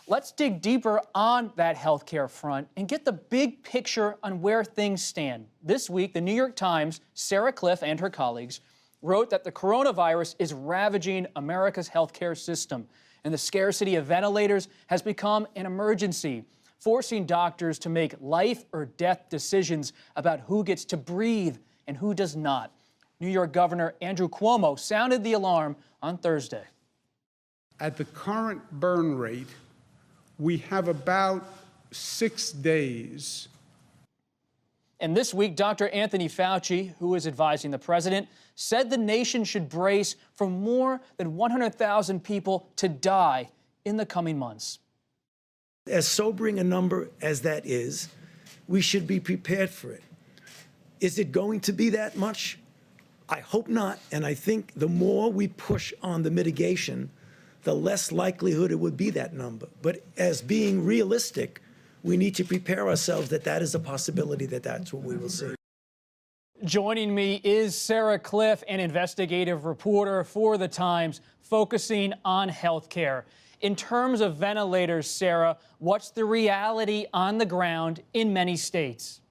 Let's dig deeper on that healthcare front and get the big picture on where things stand. This week, the New York Times, Sarah Kliff and her colleagues wrote that the coronavirus is ravaging America's healthcare system, and the scarcity of ventilators has become an emergency, forcing doctors to make life or death decisions about who gets to breathe and who does not. New York Governor Andrew Cuomo sounded the alarm on Thursday. At the current burn rate, we have about 6 days. And this week, Dr. Anthony Fauci, who is advising the president, said the nation should brace for more than 100,000 people to die in the coming months. As sobering a number as that is, we should be prepared for it. Is it going to be that much? I hope not. And I think the more we push on the mitigation, the less likelihood it would be that number. But as being realistic, we need to prepare ourselves that that is a possibility, that that's what we will see. Joining me is Sarah Kliff, an investigative reporter for The Times, focusing on healthcare. In terms of ventilators, Sarah, what's the reality on the ground in many states?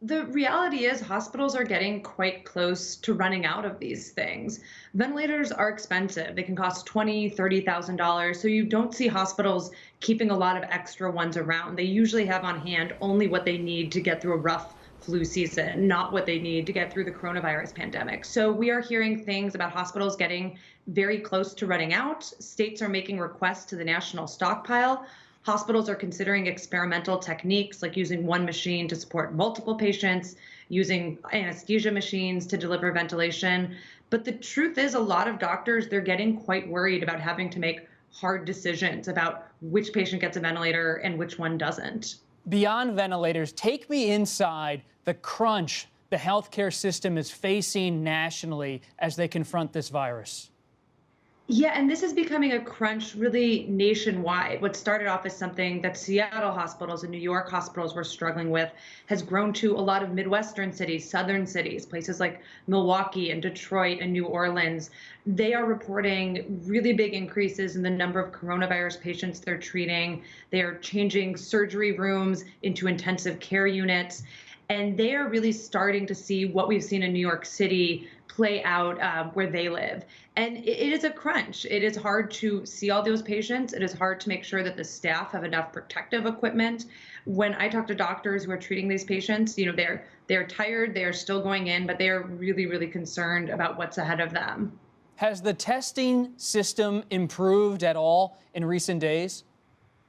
The reality is hospitals are getting quite close to running out of these things. Ventilators are expensive. They can cost $20,000, $30,000. So you don't see hospitals keeping a lot of extra ones around. They usually have on hand only what they need to get through a rough flu season, not what they need to get through the coronavirus pandemic. So we are hearing things about hospitals getting very close to running out. States are making requests to the national stockpile. Hospitals are considering experimental techniques like using one machine to support multiple patients, using anesthesia machines to deliver ventilation. But the truth is, a lot of doctors, they're getting quite worried about having to make hard decisions about which patient gets a ventilator and which one doesn't. Beyond ventilators, take me inside the crunch the healthcare system is facing nationally as they confront this virus. Yeah, and this is becoming a crunch really nationwide. What started off as something that Seattle hospitals and New York hospitals were struggling with has grown to a lot of Midwestern cities, southern cities, places like Milwaukee and Detroit and New Orleans. They are reporting really big increases in the number of coronavirus patients they're treating. They are changing surgery rooms into intensive care units. And they are really starting to see what we've seen in New York City play out where they live. And it is a crunch. It is hard to see all those patients. It is hard to make sure that the staff have enough protective equipment. When I talk to doctors who are treating these patients, they're tired, they are still going in, but they are really, really concerned about what's ahead of them. Has the testing system improved at all in recent days?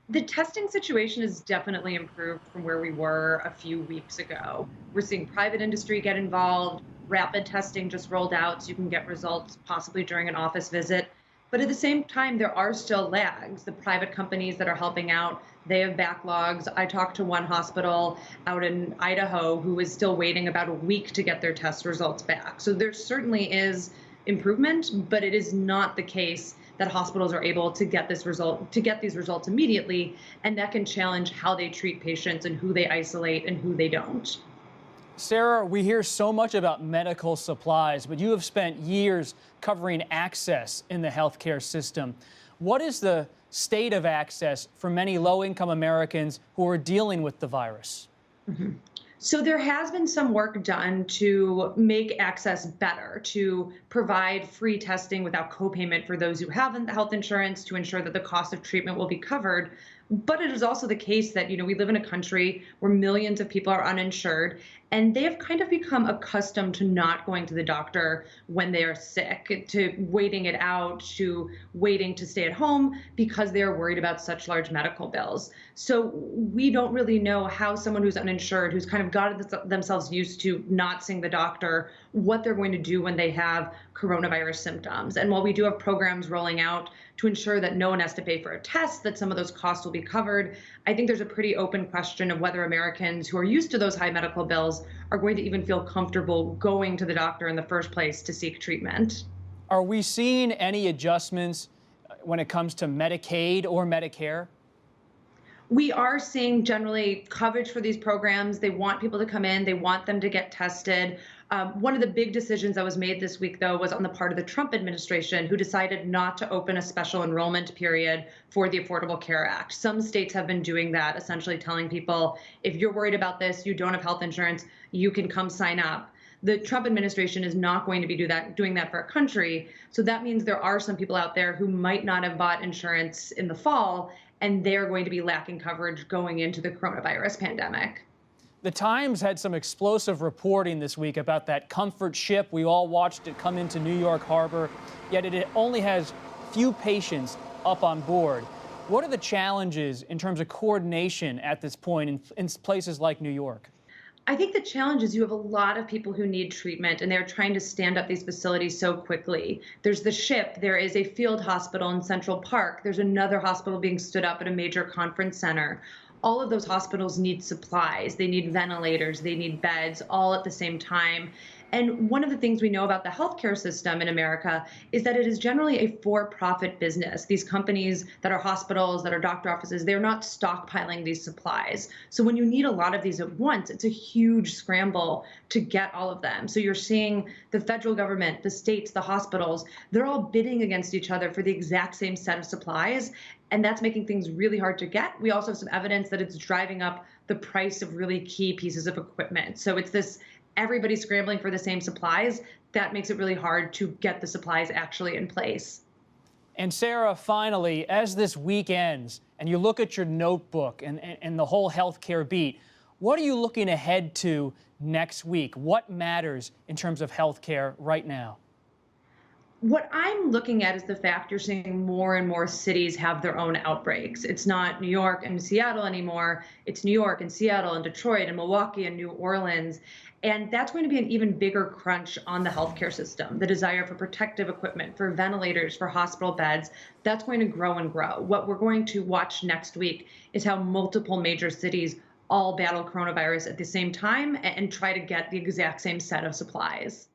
The testing situation has definitely improved from where we were a few weeks ago. We're seeing private industry get involved. Rapid testing just rolled out, so you can get results possibly during an office visit. But at the same time, there are still lags. The private companies that are helping out, they have backlogs. I talked to one hospital out in Idaho who is still waiting about a week to get their test results back. So there certainly is improvement, but it is not the case that hospitals are able to get these results immediately, and that can challenge how they treat patients and who they isolate and who they don't. Sarah, we hear so much about medical supplies, but you have spent years covering access in the healthcare system. What is the state of access for many low-income Americans who are dealing with the virus? Mm-hmm. So there has been some work done to make access better, to provide free testing without copayment for those who have health insurance, to ensure that the cost of treatment will be covered. But it is also the case that, we live in a country where millions of people are uninsured, and they have kind of become accustomed to not going to the doctor when they are sick, to waiting it out, to waiting to stay at home because they are worried about such large medical bills. So we don't really know how someone who's uninsured, who's kind of got themselves used to not seeing the doctor, what they're going to do when they have coronavirus symptoms. And while we do have programs rolling out to ensure that no one has to pay for a test, that some of those costs will be covered, I think there's a pretty open question of whether Americans who are used to those high medical bills are going to even feel comfortable going to the doctor in the first place to seek treatment. Are we seeing any adjustments when it comes to Medicaid or Medicare? We are seeing generally coverage for these programs. They want people to come in. They want them to get tested. One of the big decisions that was made this week, though, was on the part of the Trump administration, who decided not to open a special enrollment period for the Affordable Care Act. Some states have been doing that, essentially telling people, if you're worried about this, you don't have health insurance, you can come sign up. The Trump administration is not going to be doing that for our country. So that means there are some people out there who might not have bought insurance in the fall, and they're going to be lacking coverage going into the coronavirus pandemic. The Times had some explosive reporting this week about that comfort ship. We all watched it come into New York Harbor, yet it only has few patients up on board. What are the challenges in terms of coordination at this point in places like New York? I think the challenge is you have a lot of people who need treatment, and they're trying to stand up these facilities so quickly. There's the ship, there is a field hospital in Central Park, there's another hospital being stood up at a major conference center. All of those hospitals need supplies, they need ventilators, they need beds, all at the same time. And one of the things we know about the healthcare system in America is that it is generally a for-profit business. These companies that are hospitals, that are doctor offices, they're not stockpiling these supplies. So when you need a lot of these at once, it's a huge scramble to get all of them. So you're seeing the federal government, the states, the hospitals, they're all bidding against each other for the exact same set of supplies. And that's making things really hard to get. We also have some evidence that it's driving up the price of really key pieces of equipment. So it's this everybody scrambling for the same supplies that makes it really hard to get the supplies actually in place. And Sarah, finally, as this week ends and you look at your notebook and the whole healthcare beat, what are you looking ahead to next week? What matters in terms of healthcare right now? What I'm looking at is the fact you're seeing more and more cities have their own outbreaks. It's not New York and Seattle anymore. It's New York and Seattle and Detroit and Milwaukee and New Orleans. And that's going to be an even bigger crunch on the healthcare system. The desire for protective equipment, for ventilators, for hospital beds, that's going to grow and grow. What we're going to watch next week is how multiple major cities all battle coronavirus at the same time and try to get the exact same set of supplies.